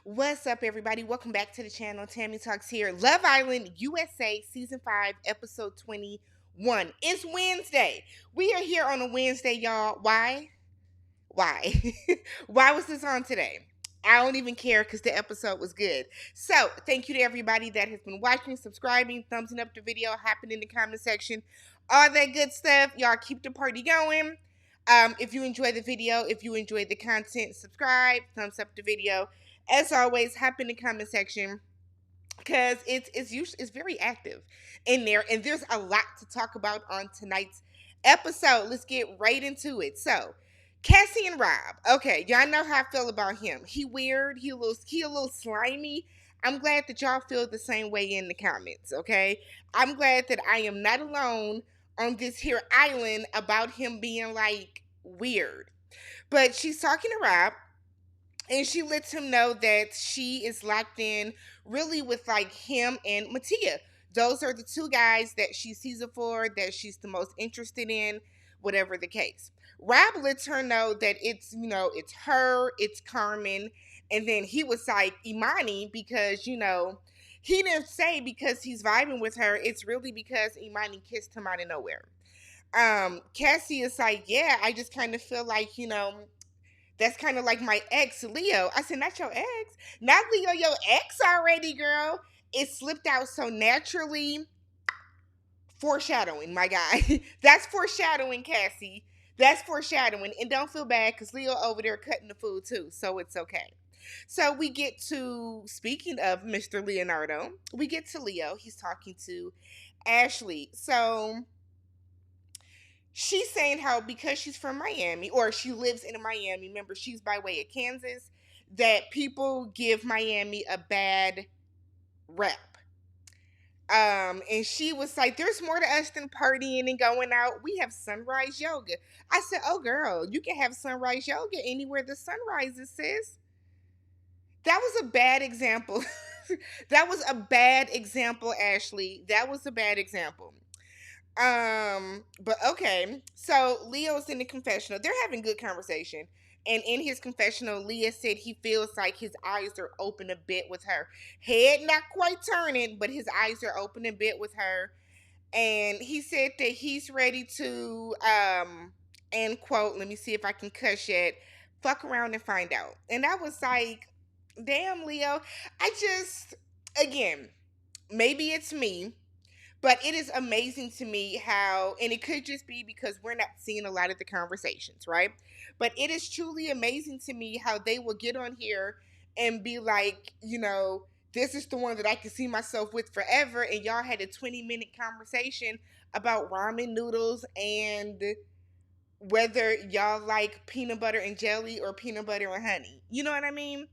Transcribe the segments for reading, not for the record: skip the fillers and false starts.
What's up, everybody? Welcome back to the channel. Tammy Talks here. Love Island USA Season 5, Episode 21. It's Wednesday. We are here on a Wednesday, y'all. Why? Why? Why was this on today? I don't even care because the episode was good. So, thank you to everybody that has been watching, subscribing, thumbsing up the video, hopping in the comment section, all that good stuff. Y'all keep the party going. If you enjoy the video, if you enjoy the content, subscribe, thumbs up the video. As always, hop in the comment section because it's very active in there, and there's a lot to talk about on tonight's episode. Let's get right into it. So, Cassie and Rob. Okay, y'all know how I feel about him. He weird. He a little slimy. I'm glad that y'all feel the same way in the comments. Okay, I'm glad that I am not alone on this here island about him being like weird. But she's talking to Rob, and she lets him know that she is locked in really with like him and Mattia. Those are the two guys that she sees it for, that she's the most interested in, whatever the case. Rob lets her know that it's her, it's Carmen, and then he was like Imani because he didn't say because he's vibing with her. It's really because Imani kissed him out of nowhere. Cassie is like, yeah, I just kind of feel like that's kind of like my ex, Leo. I said, not your ex. Not Leo, your ex already, girl. It slipped out so naturally. Foreshadowing, my guy. That's foreshadowing, Cassie. That's foreshadowing. And don't feel bad because Leo over there cutting the food too. So it's okay. So we get to, speaking of Mr. Leonardo, we get to Leo. He's talking to Ashley. So she's saying how because she's from Miami, or she lives in Miami, remember she's by way of Kansas, that people give Miami a bad rep. And she was like, there's more to us than partying and going out. We have sunrise yoga. I said, oh girl, you can have sunrise yoga anywhere the sun rises, sis. That was a bad example. That was a bad example, Ashley. That was a bad example. But okay. So Leo's in the confessional. They're having good conversation. And in his confessional, Leo said he feels like his eyes are open a bit with her. Head not quite turning, but his eyes are open a bit with her. And he said that he's ready to, end quote, let me see if I can cuss yet, fuck around and find out. And I was like, damn, Leo. Again, maybe it's me, but it is amazing to me how, and it could just be because we're not seeing a lot of the conversations, right? But it is truly amazing to me how they will get on here and be like, this is the one that I can see myself with forever. And y'all had a 20-minute conversation about ramen noodles and whether y'all like peanut butter and jelly or peanut butter and honey. You know what I mean?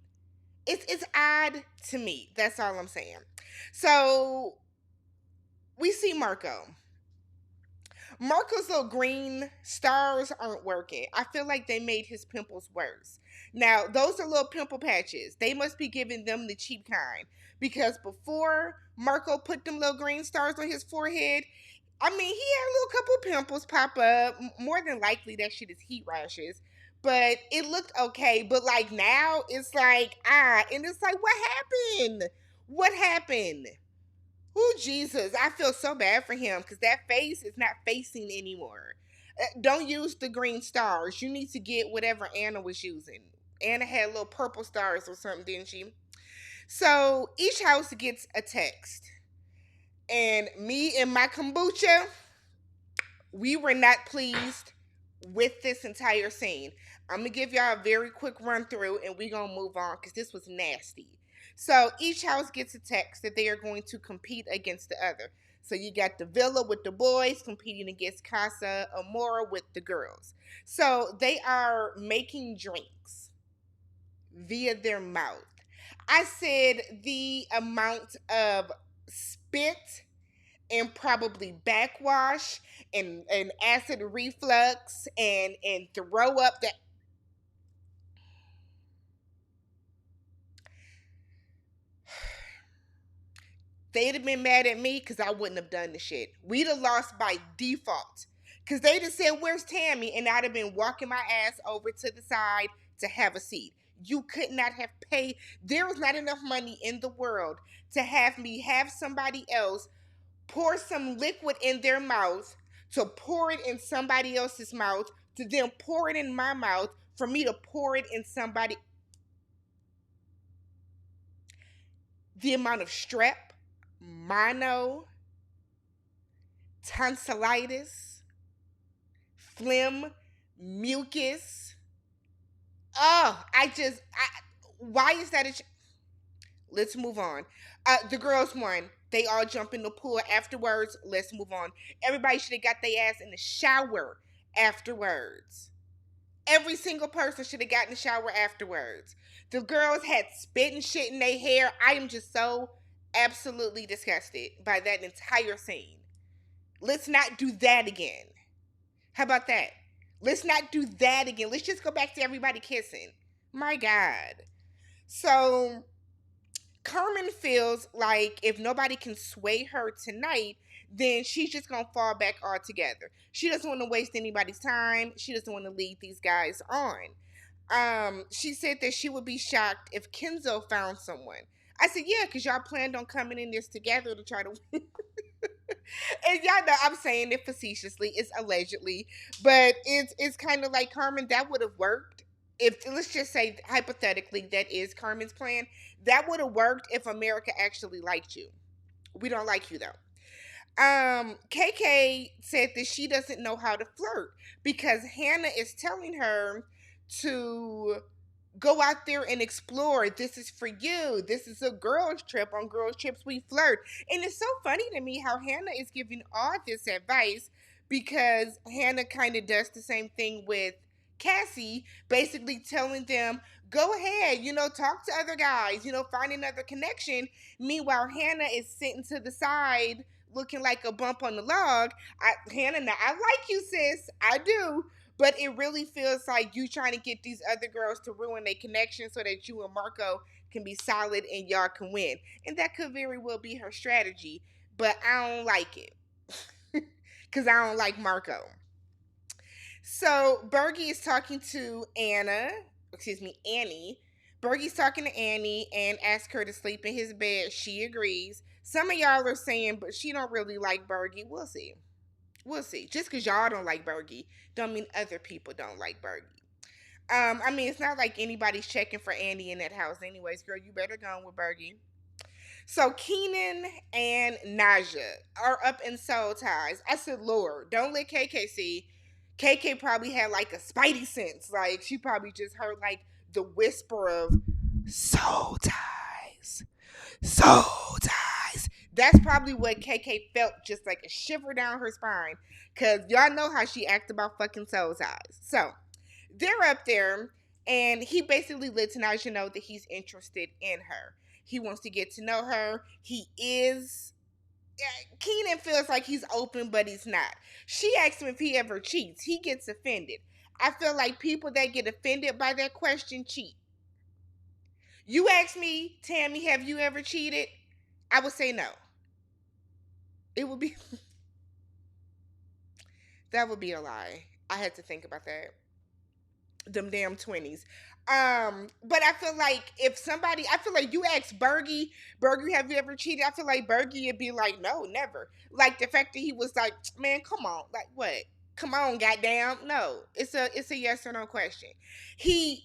It's odd to me. That's all I'm saying. So we see Marco. Marco's little green stars aren't working. I feel like they made his pimples worse. Now, those are little pimple patches. They must be giving them the cheap kind. Because before Marco put them little green stars on his forehead, I mean, he had a little couple pimples pop up. More than likely, that shit is heat rashes. But it looked okay. But like now, it's like, and it's like, what happened? What happened? Oh, Jesus. I feel so bad for him because that face is not facing anymore. Don't use the green stars. You need to get whatever Anna was using. Anna had little purple stars or something, didn't she? So each house gets a text. And me and my kombucha, we were not pleased with this entire scene. I'm going to give y'all a very quick run through and we're going to move on because this was nasty. So each house gets a text that they are going to compete against the other. So you got the villa with the boys competing against Casa Amora with the girls. So they are making drinks via their mouth. I said the amount of spit and probably backwash and acid reflux and throw up that they'd have been mad at me because I wouldn't have done the shit. We'd have lost by default. Because they'd have said, where's Tammy? And I'd have been walking my ass over to the side to have a seat. you could not have paid. There was not enough money in the world to have me have somebody else pour some liquid in their mouth, to pour it in somebody else's mouth, to then pour it in my mouth, for me to pour it in somebody. The amount of strep, mono, tonsillitis, phlegm, mucus. Oh, why is that let's move on. The girls won. They all jump in the pool afterwards. Let's move on. Everybody should have got their ass in the shower afterwards. Every single person should have gotten in the shower afterwards. The girls had spit and shit in their hair. I am just so absolutely disgusted by that entire scene. Let's not do that again. How about that? Let's not do that again. Let's just go back to everybody kissing. My God. So Carmen feels like if nobody can sway her tonight, then she's just gonna fall back altogether. She doesn't want to waste anybody's time. She doesn't want to lead these guys on. She said that she would be shocked if Kenzo found someone. I said, yeah, because y'all planned on coming in this together to try to and y'all know I'm saying it facetiously. It's allegedly, but it's kind of like Carmen. That would have worked if, let's just say hypothetically, that is Carmen's plan. That would have worked if America actually liked you. We don't like you though. KK said that she doesn't know how to flirt because Hannah is telling her to go out there and explore. This is for you. This is a girls trip. On girls trips we flirt. And it's so funny to me how Hannah is giving all this advice because Hannah kind of does the same thing with Cassie, basically telling them, go ahead, talk to other guys, find another connection. Meanwhile, Hannah is sitting to the side looking like a bump on the log. Hannah, now I like you, sis. I do. But it really feels like you trying to get these other girls to ruin their connection so that you and Marco can be solid and y'all can win. And that could very well be her strategy. But I don't like it. Because I don't like Marco. So Bergie is talking to Annie. Bergie's talking to Annie and asks her to sleep in his bed. She agrees. Some of y'all are saying, but she don't really like Bergie. We'll see. We'll see. Just because y'all don't like Bergie, don't mean other people don't like Bergie. I mean, it's not like anybody's checking for Andy in that house anyways. Girl, you better go on with Bergie. So Keenan and Naja are up in soul ties. I said, Lord, don't let KK see. KK probably had like a spidey sense. Like, she probably just heard like the whisper of soul ties. Soul ties. That's probably what KK felt, just like a shiver down her spine. Because y'all know how she acts about fucking soul ties. So, they're up there, and he basically lets Naja know that he's interested in her. He wants to get to know her. He is. Keenan feels like he's open, but he's not. She asks him if he ever cheats. He gets offended. I feel like people that get offended by that question cheat. You ask me, Tammy, have you ever cheated? I would say no. It would be. That would be a lie. I had to think about that. Them damn 20s. But I feel like I feel like you ask Bergie, have you ever cheated? I feel like Bergie would be like, no, never. Like the fact that he was like, man, come on, like what? Come on, goddamn. No, it's a yes or no question. He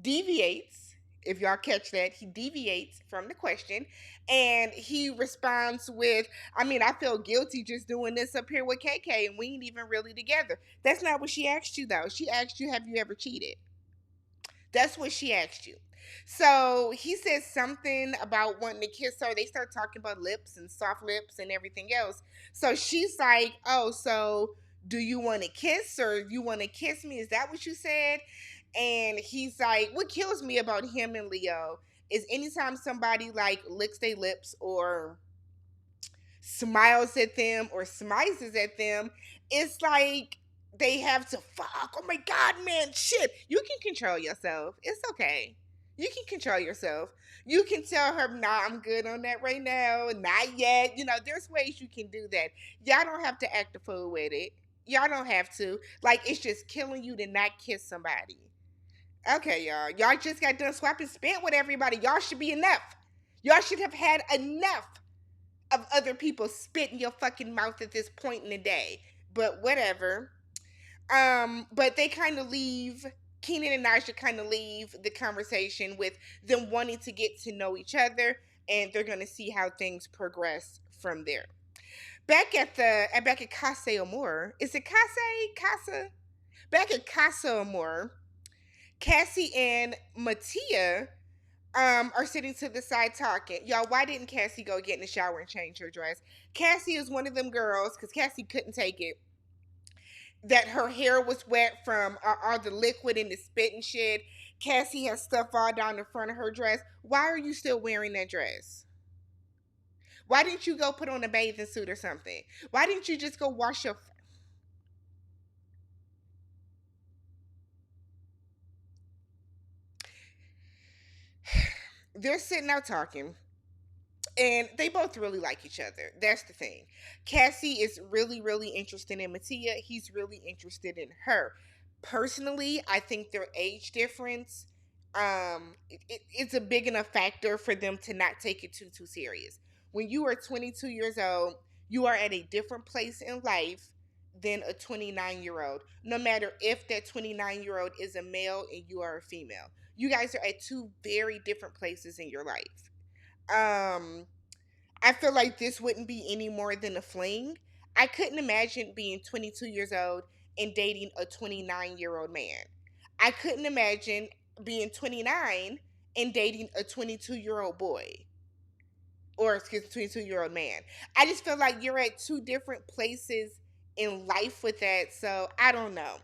deviates. If y'all catch that, he deviates from the question and he responds with, I mean, I feel guilty just doing this up here with KK and we ain't even really together. That's not what she asked you, though. She asked you, have you ever cheated? That's what she asked you. So he says something about wanting to kiss her. They start talking about lips and soft lips and everything else. So she's like, oh, so do you want to kiss or you want to kiss me? Is that what you said? And he's like, what kills me about him and Leo is anytime somebody like licks their lips or smiles at them or smiles at them, it's like they have to fuck. Oh my God, man, shit. You can control yourself. It's okay. You can control yourself. You can tell her, nah, I'm good on that right now. Not yet. There's ways you can do that. Y'all don't have to act a fool with it. Y'all don't have to. Like, it's just killing you to not kiss somebody. Okay, y'all. Y'all just got done swapping spit with everybody. Y'all should be enough. Y'all should have had enough of other people spit in your fucking mouth at this point in the day. But whatever. But they kind of leave. Keenan and Naja kind of leave the conversation with them wanting to get to know each other, and they're gonna see how things progress from there. Back at Casa Amor. Is it Casa? Back at Casa Amor, Cassie and Mattia are sitting to the side talking. Y'all, why didn't Cassie go get in the shower and change her dress? Cassie is one of them girls, because Cassie couldn't take it, that her hair was wet from all the liquid and the spit and shit. Cassie has stuff all down the front of her dress. Why are you still wearing that dress? Why didn't you go put on a bathing suit or something? Why didn't you just go wash your... They're sitting out talking, and they both really like each other. That's the thing. Cassie is really, really interested in Mattia. He's really interested in her. Personally, I think their age difference, it's a big enough factor for them to not take it too serious. When you are 22 years old, you are at a different place in life than a 29-year-old. No matter if that 29-year-old is a male and you are a female, you guys are at two very different places in your life. um I feel like this wouldn't be any more than a fling. I couldn't imagine being 22 years old and dating a 29-year-old man. I couldn't imagine being 29 and dating a 22-year-old boy, or excuse me, 22-year-old man. I just feel like you're at two different places in life with that. So I don't know.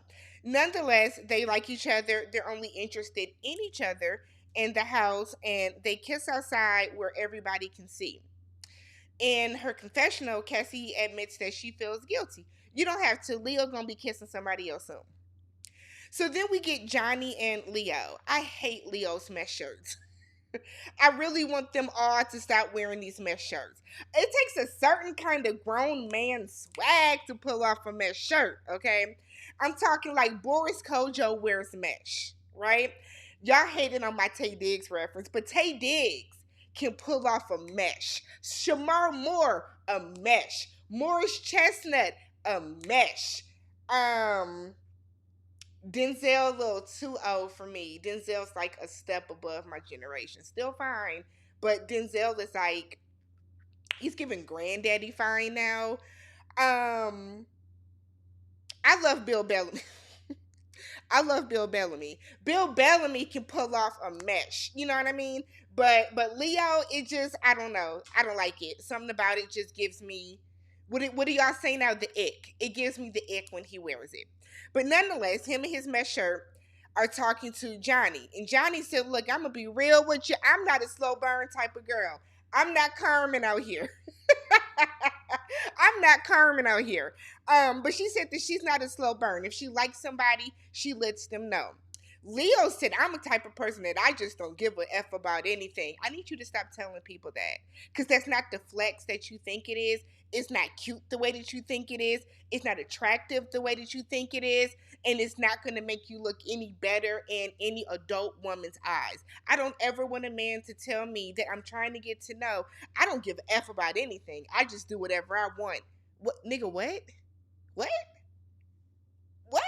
Nonetheless, they like each other. They're only interested in each other in the house, and they kiss outside where everybody can see. In her confessional, Cassie admits that she feels guilty. You don't have to. Leo gonna be kissing somebody else soon. So then we get Johnny and Leo. I hate Leo's mesh shirts. I really want them all to stop wearing these mesh shirts. It takes a certain kind of grown man swag to pull off a mesh shirt, okay? I'm talking like Boris Kojo wears mesh, right? Y'all hating on my Tay Diggs reference, but Tay Diggs can pull off a mesh. Shamar Moore, a mesh. Morris Chestnut, a mesh. Um, Denzel a little too old for me. Denzel's like a step above my generation. Still fine, but Denzel is like, he's giving granddaddy fine now. Um, I love Bill Bellamy. I love Bill Bellamy. Bill Bellamy can pull off a mesh. You know what I mean? But Leo, it just, I don't know. I don't like it. Something about it just gives me, what do y'all say now? The ick. It gives me the ick when he wears it. But nonetheless, him and his mesh shirt are talking to Johnny. And Johnny said, look, I'm going to be real with you. I'm not a slow burn type of girl. I'm not Carmen out here. I'm not Carmen out here. But she said that she's not a slow burn. If she likes somebody, she lets them know. Leo said, I'm a type of person that I just don't give a F about anything. I need you to stop telling people that. Because that's not the flex that you think it is. It's not cute the way that you think it is. It's not attractive the way that you think it is. And it's not going to make you look any better in any adult woman's eyes. I don't ever want a man to tell me that I'm trying to get to know. I don't give a F about anything. I just do whatever I want. What, nigga, what? What? What?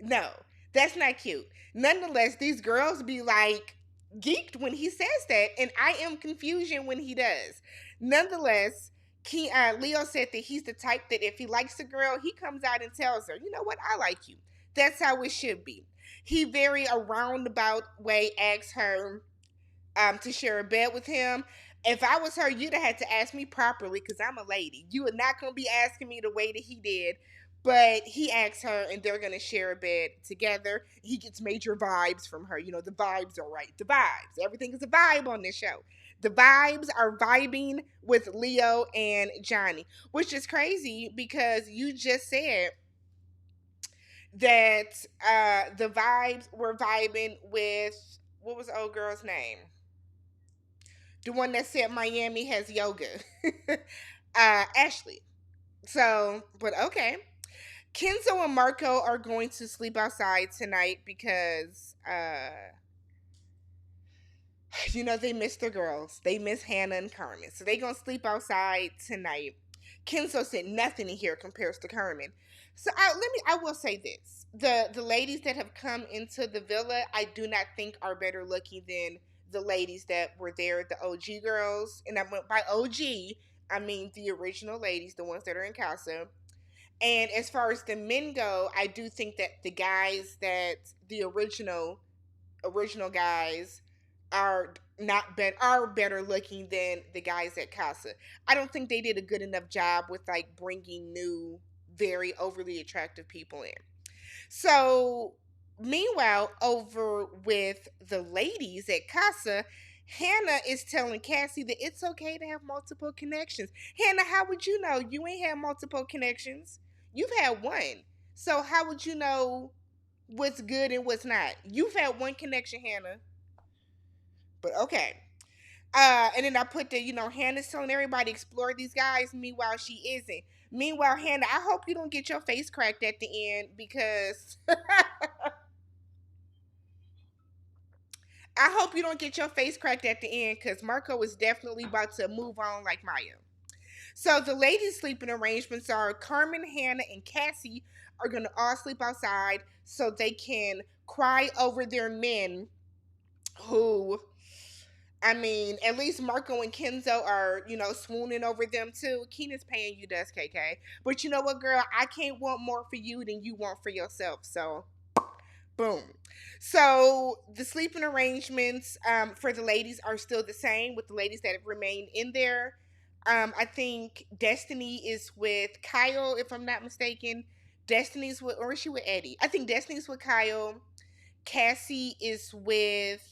No, that's not cute. Nonetheless, these girls be like geeked when he says that, and I am confusion when he does. Nonetheless, Leo said that he's the type that if he likes a girl, he comes out and tells her, you know what, I like you. That's how it should be. He very a roundabout way asks her to share a bed with him. If I was her, you'd have had to ask me properly because I'm a lady. You are not going to be asking me the way that he did. But he asks her, and they're going to share a bed together. He gets major vibes from her. You know, the vibes are right. The vibes. Everything is a vibe on this show. The vibes are vibing with Leo and Johnny, which is crazy because you just said that the vibes were vibing with, what was the old girl's name? The one that said Miami has yoga. Ashley. So, but okay. Kenzo and Marco are going to sleep outside tonight because they miss their girls. They miss Hannah and Carmen. So they gonna sleep outside tonight. Kenzo said nothing in here compares to Carmen. So I will say this. The ladies that have come into the villa, I do not think are better looking than the ladies that were there, the OG girls. And I went by OG, I mean the original ladies, the ones that are in Casa. And as far as the men go, I do think that the guys that the original guys are better looking than the guys at Casa. I don't think they did a good enough job with like bringing new, very overly attractive people in. So, meanwhile, over with the ladies at Casa, Hannah is telling Cassie that it's okay to have multiple connections. Hannah, how would you know? You ain't had multiple connections. You've had one. So how would you know what's good and what's not? You've had one connection, Hannah. But okay. And then I put Hannah's telling everybody explore these guys. Meanwhile, she isn't. Meanwhile, Hannah, I hope you don't get your face cracked at the end because I hope you don't get your face cracked at the end because Marco is definitely about to move on like Maya. So the ladies' sleeping arrangements are Carmen, Hannah, and Cassie are gonna all sleep outside so they can cry over their men who, I mean, at least Marco and Kenzo are, swooning over them too. Keenan's paying you dust, KK. But you know what, girl? I can't want more for you than you want for yourself. So, boom. So, the sleeping arrangements for the ladies are still the same with the ladies that have remained in there. I think Destiny is with Kyle, if I'm not mistaken. Destiny's with, or is she with Eddie? I think Destiny's with Kyle. Cassie is with,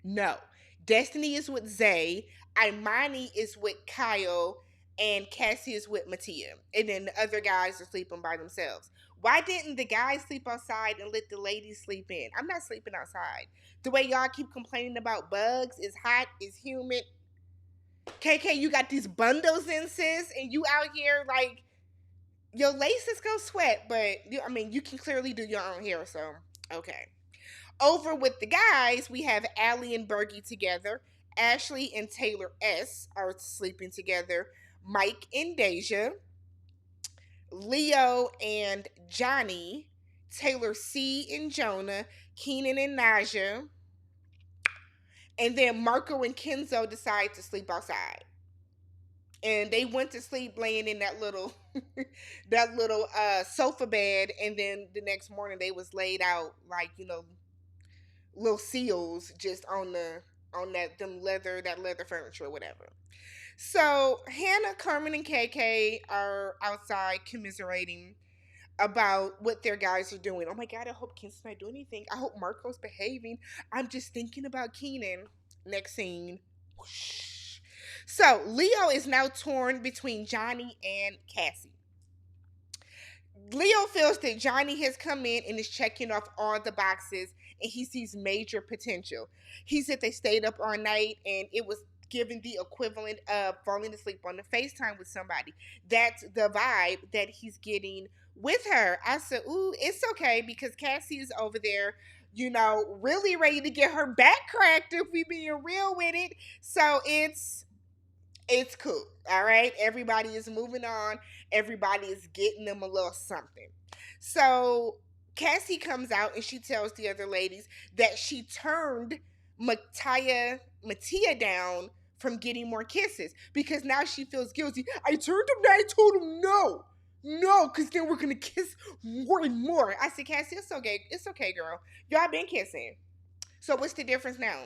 no. Destiny is with Zay. Imani is with Kyle. And Cassie is with Mattia. And then the other guys are sleeping by themselves. Why didn't the guys sleep outside and let the ladies sleep in? I'm not sleeping outside. The way y'all keep complaining about bugs, is hot, is humid. KK, you got these bundles in, sis, and you out here like your lace is gonna sweat, but you can clearly do your own hair, so okay. Over with the guys, we have Allie and Bergie together. Ashley and Taylor S are sleeping together. Mike and Deja. Leo and Johnny. Taylor C and Jonah. Keenan and Naja. And then Marco and Kenzo decide to sleep outside. And they went to sleep laying in that little sofa bed, and then the next morning they was laid out like little seals just on that leather furniture or whatever. So Hannah, Carmen, and KK are outside commiserating about what their guys are doing. Oh my god, I hope Keenan's not doing anything. I hope Marco's behaving. I'm just thinking about Keenan. Next scene. Whoosh. So Leo is now torn between Johnny and Cassie. Leo feels that Johnny has come in and is checking off all the boxes and he sees major potential. He said they stayed up all night and it was giving the equivalent of falling asleep on the FaceTime with somebody. That's the vibe that he's getting with her. I said, ooh, it's okay because Cassie is over there, really ready to get her back cracked if we being real with it. So it's cool. All right. Everybody is moving on. Everybody is getting them a little something. So Cassie comes out and she tells the other ladies that she turned Mattia down from getting more kisses because now she feels guilty. I turned him down. I told him no. No, because then we're going to kiss more and more. I said, Cassie, it's okay. It's okay, girl. Y'all been kissing. So what's the difference now?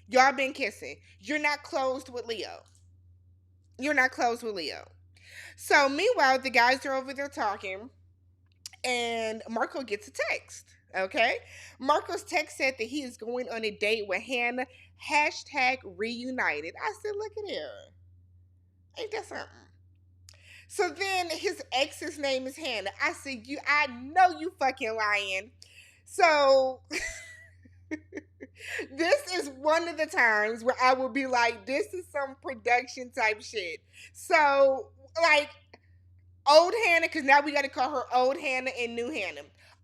Y'all been kissing. You're not closed with Leo. You're not close with Leo. So meanwhile, the guys are over there talking, and Marco gets a text. Okay, Marco's text said that he is going on a date with Hannah. Hashtag reunited. I said, look at here. Ain't that something? So then his ex's name is Hannah. I said, I know you fucking lying. So this is one of the times where I will be like, this is some production type shit. So, like, Old Hannah, because now we got to call her Old Hannah and New Hannah.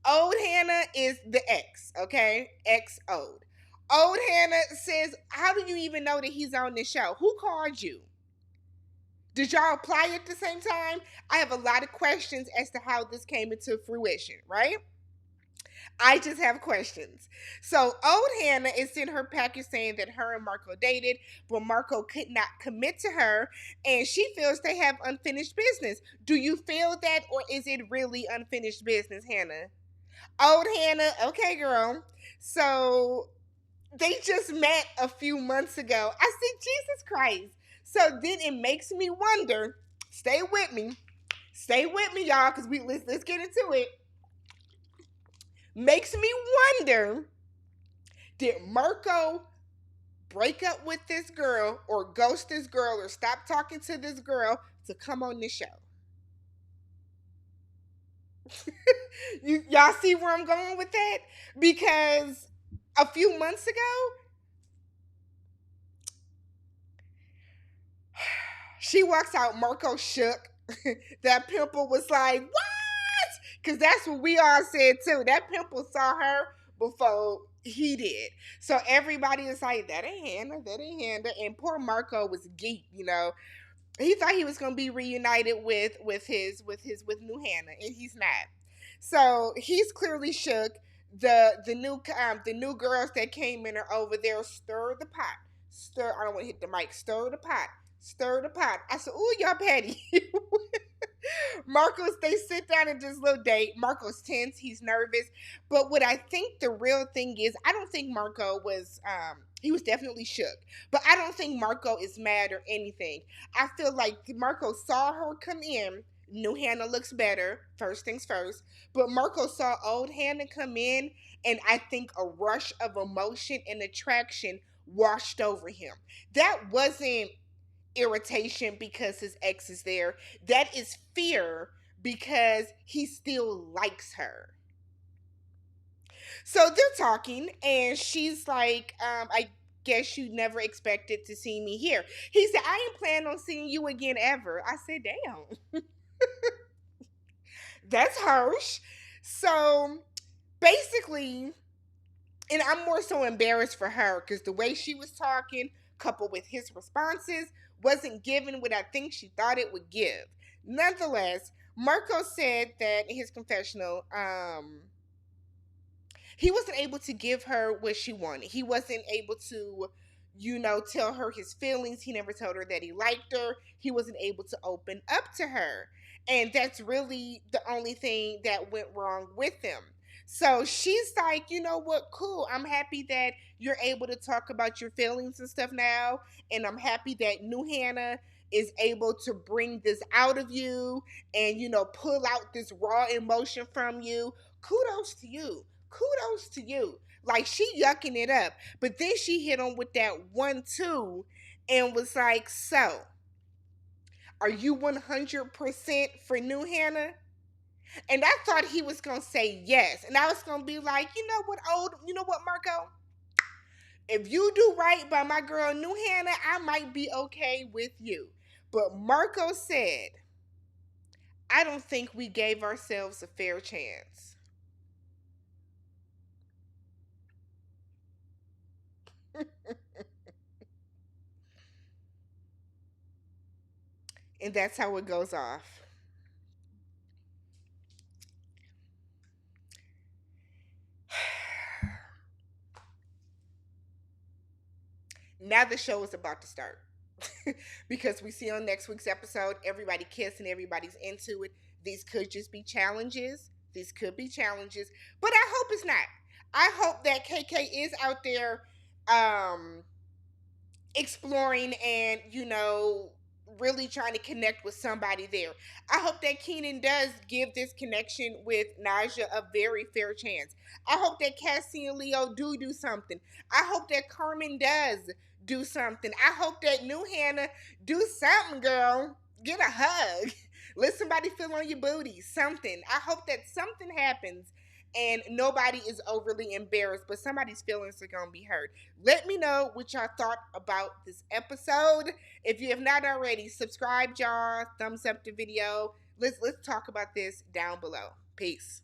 Old Hannah is the ex, okay? Ex old. Old Hannah says, how do you even know that he's on this show? Who called you? Did y'all apply at the same time? I have a lot of questions as to how this came into fruition, right? I just have questions. So old Hannah is in her package saying that her and Marco dated, but Marco could not commit to her, and she feels they have unfinished business. Do you feel that, or is it really unfinished business, Hannah? Old Hannah, okay, girl. So they just met a few months ago. I said, Jesus Christ. So then it makes me wonder. Stay with me. Stay with me, y'all, because let's get into it. Makes me wonder, did Marco break up with this girl or ghost this girl or stop talking to this girl to come on this show? Y'all see where I'm going with that? Because a few months ago, she walks out, Marco shook. That pimple was like, what? Because that's what we all said too. That pimple saw her before he did. So everybody was like, that ain't Hannah, that ain't Hannah. And poor Marco was geek, you know. He thought he was gonna be reunited with new Hannah, and he's not. So he's clearly shook. The new girls that came in are over there. Stir the pot. Stir. I don't want to hit the mic. Stir the pot. Stir the pot. I said, "Ooh, y'all petty." Marcos, they sit down at this little date. Marco's tense, he's nervous. But what I think the real thing is, I don't think Marco was he was definitely shook. But I don't think Marco is mad or anything. I feel like Marco saw her come in. New Hannah looks better, first things first. But Marco saw old Hannah come in, and I think a rush of emotion and attraction washed over him. That wasn't irritation because his ex is there. That is fear because he still likes her. So they're talking, and she's like, I guess you never expected to see me here. He said, I ain't planning on seeing you again ever. I said, damn, that's harsh. So basically, and I'm more so embarrassed for her because the way she was talking, coupled with his responses, wasn't giving what I think she thought it would give. Nonetheless, Marco said that in his confessional, he wasn't able to give her what she wanted. He wasn't able to, tell her his feelings. He never told her that he liked her. He wasn't able to open up to her. And that's really the only thing that went wrong with them. So she's like, you know what? Cool. I'm happy that you're able to talk about your feelings and stuff now. And I'm happy that new Hannah is able to bring this out of you and, pull out this raw emotion from you. Kudos to you. Kudos to you. Like she yucking it up. But then she hit him with that 1-2 and was like, so, are you 100% for new Hannah? And I thought he was going to say yes. And I was going to be like, you know what, Marco? If you do right by my girl, new Hannah, I might be okay with you. But Marco said, I don't think we gave ourselves a fair chance. And that's how it goes off. Now the show is about to start. Because we see on next week's episode, everybody kissing, everybody's into it. These could just be challenges. These could be challenges. But I hope it's not. I hope that KK is out there exploring and, really trying to connect with somebody there. I hope that Keenan does give this connection with Naja a very fair chance. I hope that Cassie and Leo do something. I hope that Carmen does do something. I hope that new Hannah do something, girl. Get a hug. Let somebody feel on your booty. Something. I hope that something happens and nobody is overly embarrassed, but somebody's feelings are going to be hurt. Let me know what y'all thought about this episode. If you have not already, subscribe, y'all. Thumbs up the video. let's talk about this down below. Peace.